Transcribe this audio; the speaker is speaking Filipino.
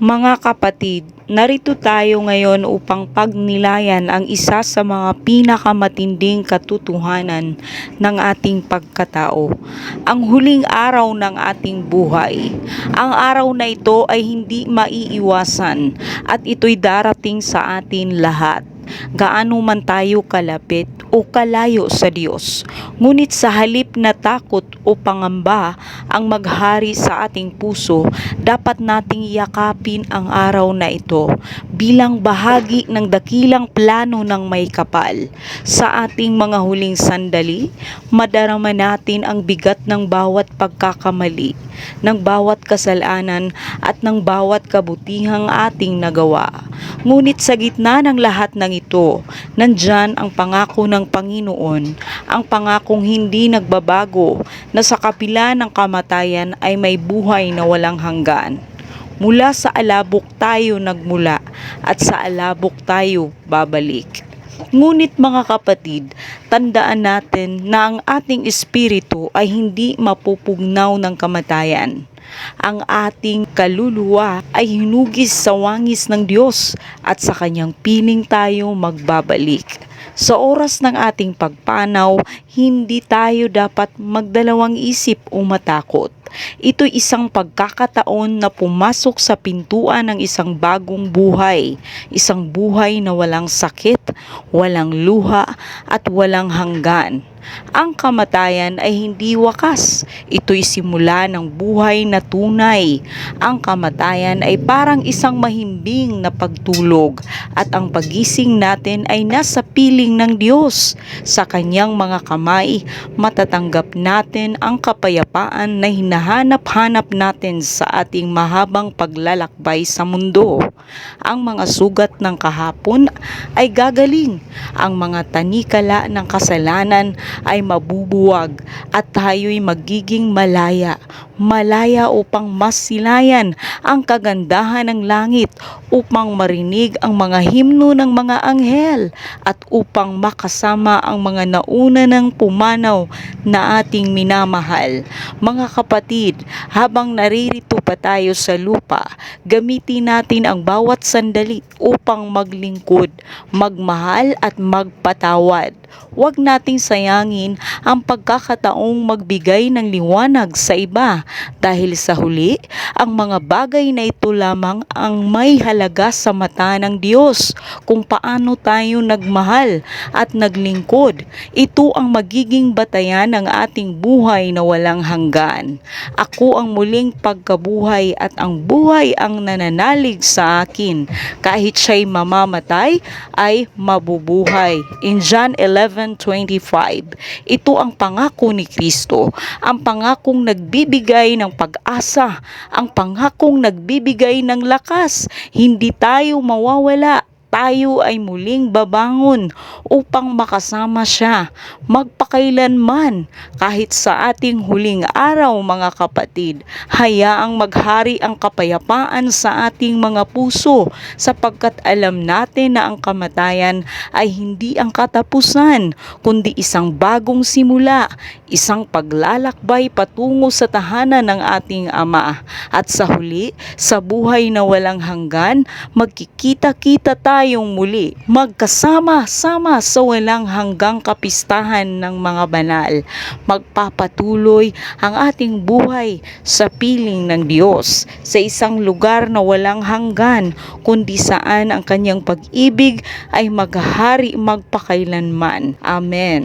Mga kapatid, narito tayo ngayon upang pagnilayan ang isa sa mga pinakamatinding katotohanan ng ating pagkatao, ang huling araw ng ating buhay. Ang araw na ito ay hindi maiiwasan at ito'y darating sa atin lahat, gaano man tayo kalapit o kalayo sa Diyos. Ngunit sa halip na takot o pangamba ang maghari sa ating puso, dapat nating yakapin ang araw na ito bilang bahagi ng dakilang plano ng may kapal. Sa ating mga huling sandali, madarama natin ang bigat ng bawat pagkakamali, ng bawat kasalanan at ng bawat kabutihang ating nagawa. Ngunit sa gitna ng lahat ng ito, nandyan ang pangako ng Panginoon, ang pangakong hindi nagbabago, na sa kapila ng kamatayan ay may buhay na walang hanggan. Mula sa alabok tayo nagmula at sa alabok tayo babalik. Ngunit mga kapatid, tandaan natin na ang ating espiritu ay hindi mapupugnaw ng kamatayan. Ang ating kaluluwa ay hinugis sa wangis ng Diyos at sa kanyang piling tayo magbabalik. Sa oras ng ating pagpanaw, hindi tayo dapat magdalawang isip o matakot. Ito'y isang pagkakataon na pumasok sa pintuan ng isang bagong buhay, isang buhay na walang sakit, walang luha at walang hanggan. Ang kamatayan ay hindi wakas. Ito'y simula ng buhay na tunay. Ang kamatayan ay parang isang mahimbing na pagtulog at ang pagising natin ay nasa piling ng Diyos. Sa kanyang mga kamay, matatanggap natin ang kapayapaan na hinahanap-hanap natin sa ating mahabang paglalakbay sa mundo. Ang mga sugat ng kahapon ay gagaling. Ang mga tanikala ng kasalanan ay mabubuwag at tayo'y magiging malaya upang masilayan ang kagandahan ng langit, upang marinig ang mga himno ng mga anghel at upang makasama ang mga nauna ng pumanaw na ating minamahal. Mga kapatid, habang naririto pa tayo sa lupa, gamitin natin ang bawat sandali upang maglingkod, magmahal at magpatawad. Huwag nating sayangin ang pagkakataong magbigay ng liwanag sa iba, dahil sa huli, ang mga bagay na ito lamang ang may halaga sa mata ng Diyos. Kung paano tayo nagmahal at naglingkod, ito ang magiging batayan ng ating buhay na walang hanggan. Ako ang muling pagkabuhay at ang buhay ang nananalig sa akin. Kahit siya'y mamamatay, ay mabubuhay. In John 11:25, ito ang pangako ni Kristo, ang pangakong nagbibigay ng pag-asa, ang pangakong nagbibigay ng lakas. Hindi tayo mawawala. Tayo ay muling babangon upang makasama siya magpakailanman. Kahit sa ating huling araw, mga kapatid, hayaang maghari ang kapayapaan sa ating mga puso, sapagkat alam natin na ang kamatayan ay hindi ang katapusan, kundi isang bagong simula, isang paglalakbay patungo sa tahanan ng ating Ama. At sa huli, sa buhay na walang hanggan, magkikita-kita tayong muli, magkasama-sama sa walang hanggang kapistahan ng mga banal. Magpapatuloy ang ating buhay sa piling ng Diyos, sa isang lugar na walang hanggan, kundi saan ang kanyang pag-ibig ay maghahari magpakailanman. Amen.